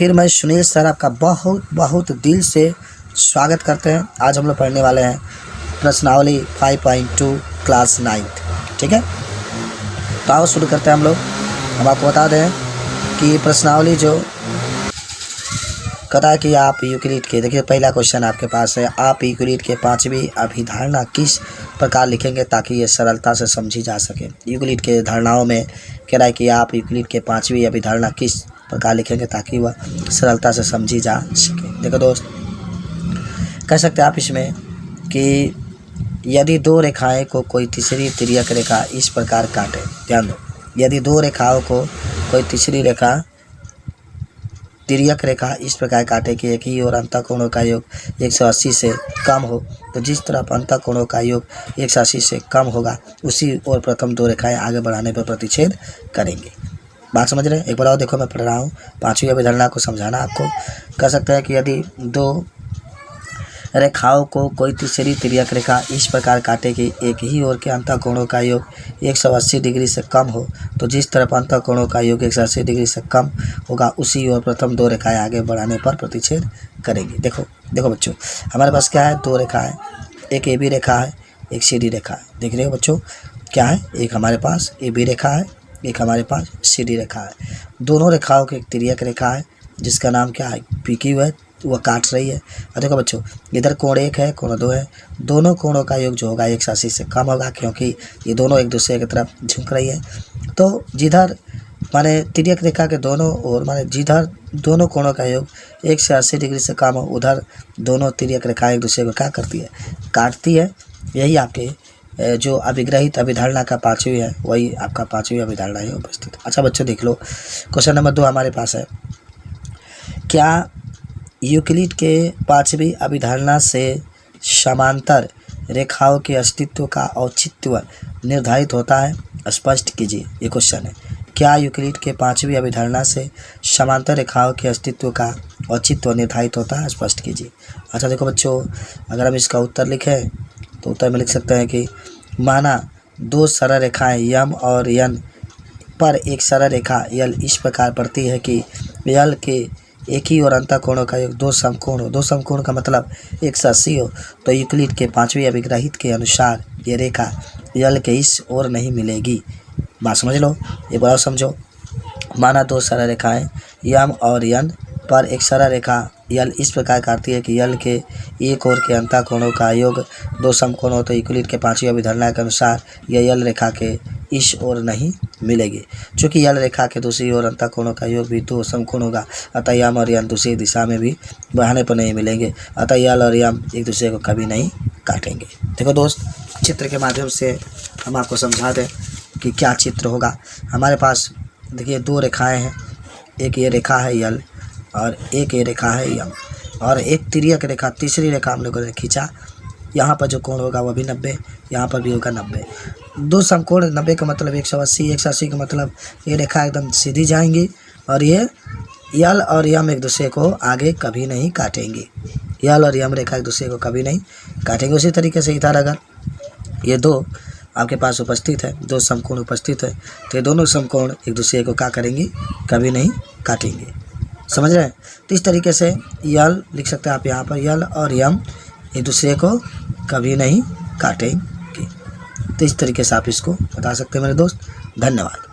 फिर मैं सुनील सर आपका बहुत बहुत दिल से स्वागत करते हैं। आज हम लोग पढ़ने वाले हैं प्रश्नावली 5.2 क्लास 9th। ठीक है, तो आओ शुरू करते हैं हम लोग। हम आपको बता दें कि प्रश्नावली जो कहता है कि आप यूक्लिड के, देखिए पहला क्वेश्चन आपके पास है, आप यूक्लिड के 5वीं अभिधारणा किस प्रकार लिखेंगे ताकि ये सरलता से समझी जा सके। यूक्लिड के धारणाओं में कह रहा है कि आप यूक्लिड के 5वीं अभिधारणा किस प्रकार लिखेंगे ताकि वह सरलता से समझी जा सके। देखो दोस्त, कह सकते हैं आप इसमें कि यदि दो रेखाएं को कोई तीसरी तिर्यक रेखा इस प्रकार काटे, ध्यान दो, यदि दो रेखाओं को कोई तीसरी रेखा तिर्यक रेखा इस प्रकार काटे कि एक ही और अंतःकोणों का योग 180 से कम हो, तो जिस तरफ अंतःकोणों का योग 180 से कम होगा उसी और प्रथम दो रेखाएं आगे बढ़ाने पर प्रतिच्छेद करेंगे। बात समझ रहे हैं? एक बार और देखो, मैं पढ़ रहा हूँ, 5वीं अभिधारणा को समझाना आपको। कह सकते हैं कि यदि दो रेखाओं को कोई तीसरी तिर्यक रेखा इस प्रकार काटे कि एक ही ओर के अंतःकोणों का योग 180 डिग्री से कम हो, तो जिस तरफ अंतःकोणों का योग 180 डिग्री से कम होगा उसी ओर प्रथम दो रेखाएं आगे बढ़ाने पर प्रतिच्छेद करेंगे। देखो बच्चों, हमारे पास क्या है, दो रेखा है, एक ए बी रेखा है, एक सी डी रेखा है। देख रहे हो बच्चों, क्या है, एक हमारे पास ए बी रेखा है, एक हमारे पास सी डी रेखा है। दोनों रेखाओं की एक तिर्यक रेखा है जिसका नाम क्या है, पी क्यू है, वह काट रही है। और देखो बच्चों, इधर कोण 1 है, कोण 2 है, दोनों कोणों का योग जो होगा 180 से कम होगा क्योंकि ये दोनों एक दूसरे की तरफ झुक रही है। तो जिधर माने तिर्यक रेखा के दोनों ओर माने जिधर दोनों कोणों का योग 180 डिग्री से कम हो उधर दोनों तिर्यक रेखाएं एक दूसरे को क्या करती है, काटती है। यही आपके जो अभिग्रहित अभिधारणा का 5वीं है, वही आपका 5वीं अभिधारणा है उपस्थित। अच्छा बच्चों देख लो, क्वेश्चन नंबर 2 हमारे पास है, क्या यूक्लिड के 5वीं अभिधारणा से समांतर रेखाओं के अस्तित्व का औचित्य निर्धारित होता है, स्पष्ट कीजिए। ये क्वेश्चन है, क्या यूक्लिड के 5वीं अभिधारणा से समांतर रेखाओं के अस्तित्व का औचित्य निर्धारित होता है, स्पष्ट कीजिए। अच्छा देखो बच्चों, अगर हम इसका उत्तर लिखें तो उत्तर में लिख सकते हैं कि माना दो सरल रेखाएं यम और यन पर एक सरल रेखा यल इस प्रकार पड़ती है कि यल के एक ही और अंतःकोणों का योग दो समकोण हो, दो समकोण का मतलब 180 हो, तो यूक्लिड के 5वीं अभिग्रहित के अनुसार ये रेखा यल के इस ओर नहीं मिलेगी। बात समझ लो, एक बार समझो। माना दो सरल रेखाएं यम और यन पर एक सरल रेखा यल इस प्रकार काटती है कि यल के एक ओर के अंतःकोणों का योग दो समकोण हो, तो यूक्लिड के 5वीं अभिधारणा के अनुसार यह यल रेखा के इस ओर नहीं मिलेगी। चूँकि यल रेखा के दूसरी ओर अंतःकोणों का योग भी दो समकोण होगा, अतः यम और यन दूसरी दिशा में भी बढ़ाने पर नहीं मिलेंगे, अतः यल और यम एक दूसरे को कभी नहीं काटेंगे। देखो दोस्त, चित्र के माध्यम से हम आपको समझा दें कि क्या चित्र होगा। हमारे पास देखिए दो रेखाएँ हैं, एक ये रेखा है यल और एक ये रेखा है यम, और एक तिर्यक रेखा तीसरी रेखा हम लोगों ने खींचा। यहाँ पर जो कोण होगा वह भी 90, यहाँ पर भी होगा 90। दो समकोण 90 का मतलब 180, 180 का मतलब ये रेखा एकदम सीधी जाएंगी और ये यल और यम एक दूसरे को आगे कभी नहीं काटेंगे। यल और यम रेखा एक दूसरे को कभी नहीं काटेंगे। उसी तरीके से इधर अगर ये दो आपके पास उपस्थित है, दो समकोण उपस्थित है, तो ये दोनों समकोण एक दूसरे को क्या करेंगे, कभी नहीं काटेंगे। समझ रहे हैं? तो इस तरीके से यल लिख सकते हैं आप यहाँ पर, यल और यम एक दूसरे को कभी नहीं काटेंगे। तो इस तरीके से आप इसको बता सकते हैं मेरे दोस्त। धन्यवाद।